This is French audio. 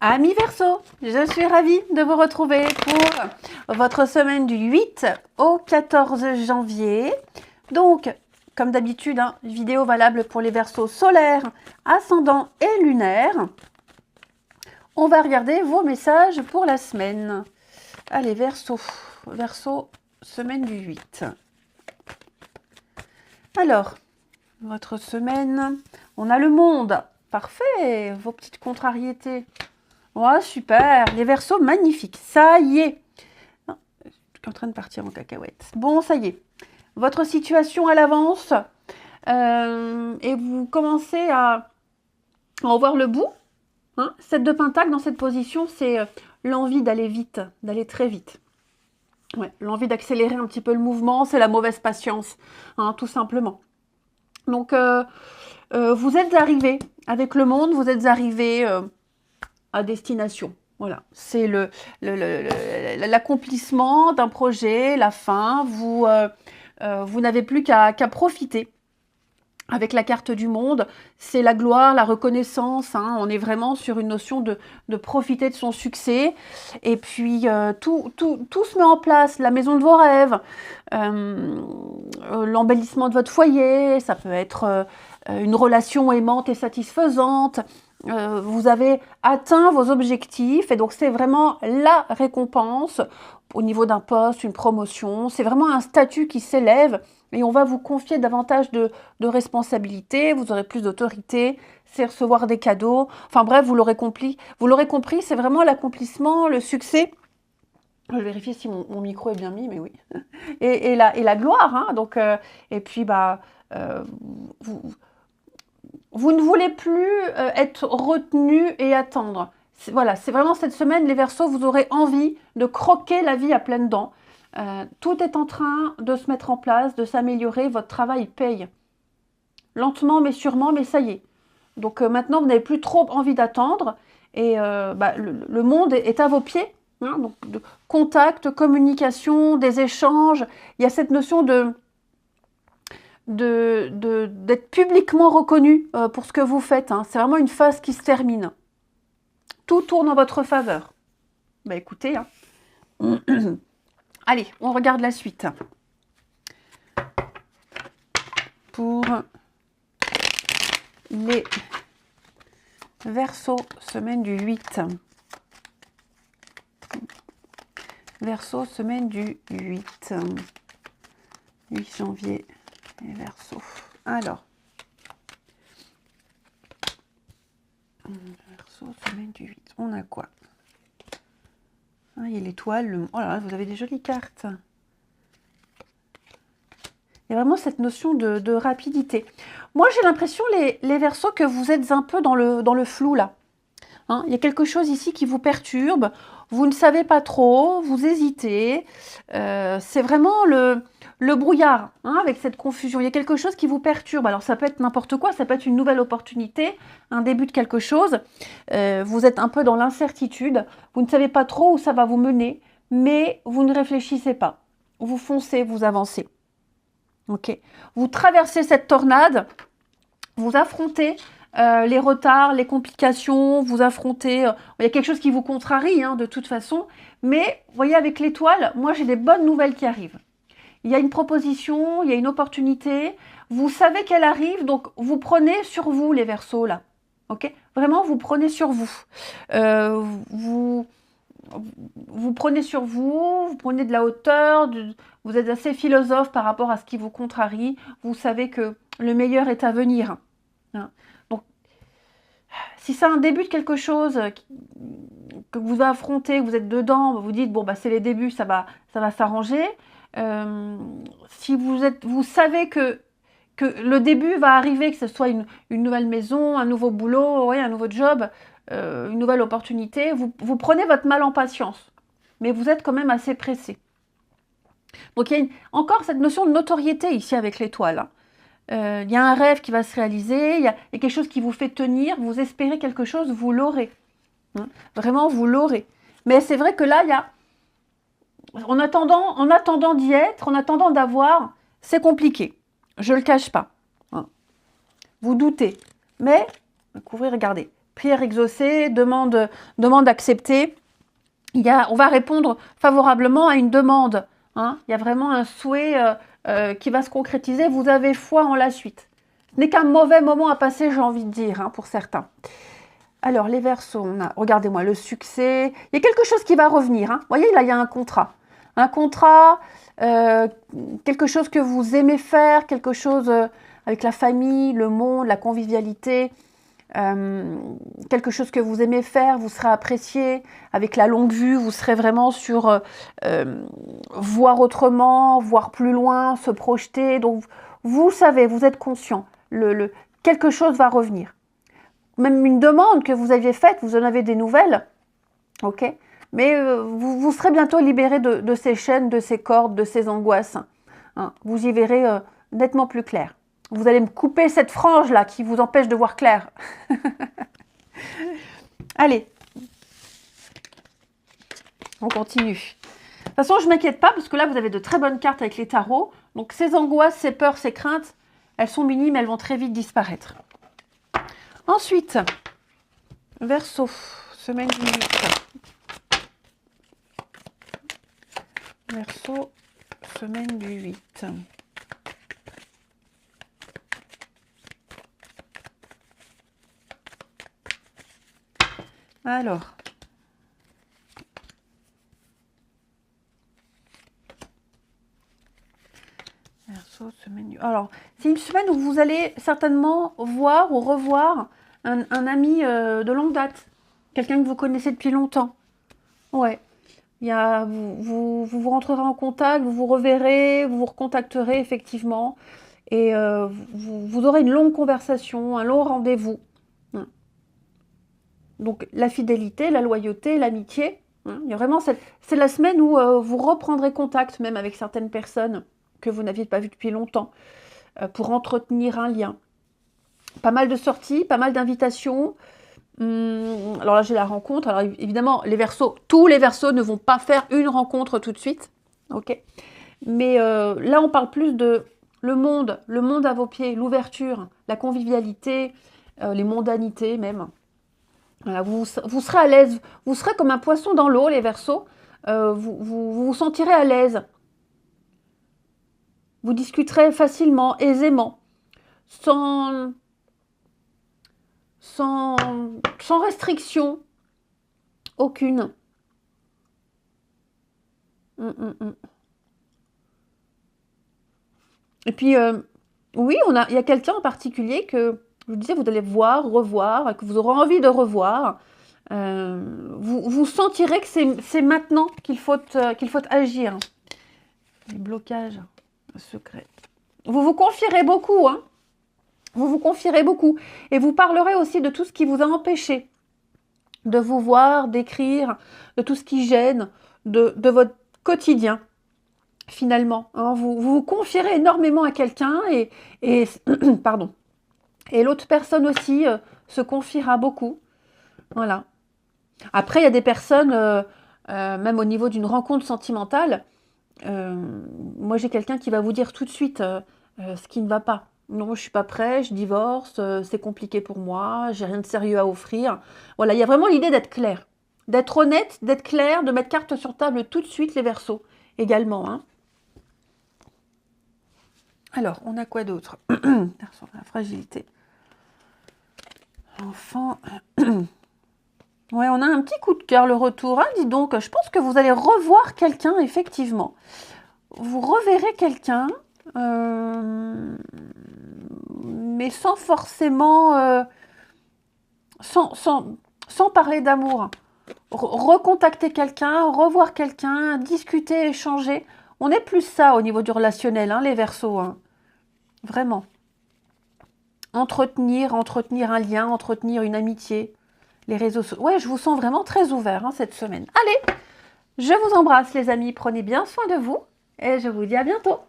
Amis Verseau, je suis ravie de vous retrouver pour votre semaine du 8 au 14 janvier. Donc, comme d'habitude, vidéo valable pour les Verseaux solaires, ascendants et lunaires. On va regarder vos messages pour la semaine. Allez, Verseau, semaine du 8. Alors, votre semaine, on a le monde. Parfait, vos petites contrariétés. Oh, super, les Verseaux, magnifiques. Ça y est. Non, je suis en train de partir en cacahuète. Bon, ça y est. Votre situation à l'avance. Et vous commencez à en voir le bout. 7 de Pentacle dans cette position, c'est l'envie d'aller vite, d'aller très vite. Ouais, l'envie d'accélérer un petit peu le mouvement, c'est la mauvaise patience, tout simplement. Donc, vous êtes arrivé avec le monde, vous êtes arrivé à destination. Voilà, c'est l'accomplissement d'un projet, la fin. Vous n'avez plus qu'à profiter. Avec la carte du monde, c'est la gloire, la reconnaissance. On est vraiment sur une notion de profiter de son succès. Et puis, tout se met en place. La maison de vos rêves, l'embellissement de votre foyer, ça peut être une relation aimante et satisfaisante. Vous avez atteint vos objectifs et donc c'est vraiment la récompense au niveau d'un poste, une promotion. C'est vraiment un statut qui s'élève et on va vous confier davantage de responsabilités, vous aurez plus d'autorité, c'est recevoir des cadeaux. Enfin bref, vous l'aurez compris, c'est vraiment l'accomplissement, le succès. Je vais vérifier si mon micro est bien mis, mais oui. Et la gloire, donc, et puis vous ne voulez plus être retenu et attendre. Voilà, c'est vraiment cette semaine, les Verseaux, vous aurez envie de croquer la vie à pleines dents. Tout est en train de se mettre en place, de s'améliorer, votre travail paye. Lentement mais sûrement, mais ça y est. Donc maintenant, vous n'avez plus trop envie d'attendre et le monde est à vos pieds. Donc, de contact, communication, des échanges. Il y a cette notion d'être publiquement reconnu pour ce que vous faites. C'est vraiment une phase qui se termine. Tout tourne en votre faveur. Écoutez, allez, on regarde la suite. Pour les Verseaux, semaine du 8. Verseau, semaine du 8. 8 janvier, les Verseaux. Alors, Verseau, semaine du 8. On a quoi? Il y a l'étoile. Oh là là, vous avez des jolies cartes. Il y a vraiment cette notion de rapidité. Moi, j'ai l'impression, les Verseaux, que vous êtes un peu dans le flou, là. Il y a quelque chose ici qui vous perturbe. Vous ne savez pas trop, vous hésitez. C'est vraiment le brouillard, avec cette confusion. Il y a quelque chose qui vous perturbe. Alors, ça peut être n'importe quoi, ça peut être une nouvelle opportunité, un début de quelque chose. Vous êtes un peu dans l'incertitude. Vous ne savez pas trop où ça va vous mener, mais vous ne réfléchissez pas. Vous foncez, vous avancez. Ok. Vous traversez cette tornade, vous affrontez les retards, les complications, vous affrontez... il y a quelque chose qui vous contrarie, de toute façon. Mais, vous voyez, avec l'étoile, moi, j'ai des bonnes nouvelles qui arrivent. Il y a une proposition, il y a une opportunité. Vous savez qu'elle arrive, donc vous prenez sur vous, les Verseaux, là. Ok. Vraiment, vous prenez sur vous. Vous prenez sur vous prenez de la hauteur, vous êtes assez philosophe par rapport à ce qui vous contrarie. Vous savez que le meilleur est à venir. Donc, si c'est un début de quelque chose que vous affrontez, que vous êtes dedans, vous dites, bon, c'est les débuts, ça va s'arranger. Si vous savez que le début va arriver, que ce soit une nouvelle maison, un nouveau boulot, un nouveau job, une nouvelle opportunité, vous prenez votre mal en patience. Mais vous êtes quand même assez pressé. Donc, il y a encore cette notion de notoriété ici avec l'étoile. Il y a un rêve qui va se réaliser, il y a quelque chose qui vous fait tenir, vous espérez quelque chose, vous l'aurez. Vraiment, vous l'aurez. Mais c'est vrai que là, il y a... En attendant d'y être, en attendant d'avoir, c'est compliqué. Je ne le cache pas. Vous doutez. Mais, couvrez, regardez. prière exaucée, demande acceptée. On va répondre favorablement à une demande. Hein. Il y a vraiment un souhait qui va se concrétiser. Vous avez foi en la suite. Ce n'est qu'un mauvais moment à passer, j'ai envie de dire, hein, pour certains. Alors, les Verseaux, regardez-moi, le succès. Il y a quelque chose qui va revenir. Hein. Vous voyez, là, il y a un contrat. Un contrat, quelque chose que vous aimez faire, quelque chose avec la famille, le monde, la convivialité. Quelque chose que vous aimez faire, vous serez apprécié. Avec la longue vue, vous serez vraiment sur voir autrement, voir plus loin, se projeter. Donc, vous savez, vous êtes conscient. Quelque chose va revenir. Même une demande que vous aviez faite, vous en avez des nouvelles, ok. Mais vous serez bientôt libéré de ces chaînes, de ces cordes, de ces angoisses. Hein. Vous y verrez nettement plus clair. Vous allez me couper cette frange-là qui vous empêche de voir clair. Allez, on continue. De toute façon, je ne m'inquiète pas parce que là, vous avez de très bonnes cartes avec les tarots. Donc, ces angoisses, ces peurs, ces craintes, elles sont minimes, elles vont très vite disparaître. Ensuite, Verseau, semaine du 8. Verseau, semaine du 8. Alors, Verseau, semaine du... Alors, c'est une semaine où vous allez certainement voir ou revoir un ami de longue date, quelqu'un que vous connaissez depuis longtemps. Ouais. Vous rentrerez en contact, vous vous reverrez, vous vous recontacterez effectivement. Et vous aurez une longue conversation, un long rendez-vous. Donc la fidélité, la loyauté, l'amitié. Il y a vraiment c'est la semaine où vous reprendrez contact même avec certaines personnes que vous n'aviez pas vues depuis longtemps pour entretenir un lien. Pas mal de sorties, pas mal d'invitations. Alors là, j'ai la rencontre. Alors évidemment, tous les Verseaux ne vont pas faire une rencontre tout de suite. Ok. Mais là, on parle plus de le monde à vos pieds, l'ouverture, la convivialité, les mondanités même. Voilà, vous serez à l'aise. Vous serez comme un poisson dans l'eau, les Verseaux. Vous sentirez à l'aise. Vous discuterez facilement, aisément, sans restriction aucune. Et puis, oui, il y a quelqu'un en particulier que, je vous disais, vous allez voir, revoir, que vous aurez envie de revoir. Vous sentirez que c'est maintenant qu'il faut agir. Les blocages secrets. Vous vous confierez beaucoup, hein. Vous vous confierez beaucoup. Et vous parlerez aussi de tout ce qui vous a empêché de vous voir, d'écrire, de tout ce qui gêne, de votre quotidien, finalement. Hein. Vous confierez énormément à quelqu'un et pardon. Et l'autre personne aussi se confiera beaucoup. Voilà. Après, il y a des personnes, même au niveau d'une rencontre sentimentale, moi j'ai quelqu'un qui va vous dire tout de suite ce qui ne va pas. Non, je ne suis pas prêt, je divorce, c'est compliqué pour moi, j'ai rien de sérieux à offrir. Voilà, il y a vraiment l'idée d'être clair, d'être honnête, d'être clair, de mettre carte sur table tout de suite les Verseaux également. Hein. Alors, on a quoi d'autre? La fragilité. Enfant. Ouais, on a un petit coup de cœur, le retour. Hein, dis donc, je pense que vous allez revoir quelqu'un, effectivement. Vous reverrez quelqu'un, mais sans forcément... sans parler d'amour. Recontacter quelqu'un, revoir quelqu'un, discuter, échanger. On est plus ça au niveau du relationnel, hein, les Verseaux. Hein. Vraiment. Entretenir un lien, entretenir une amitié. Les réseaux sociaux. Ouais, je vous sens vraiment très ouvert hein, cette semaine. Allez, je vous embrasse les amis, prenez bien soin de vous et je vous dis à bientôt.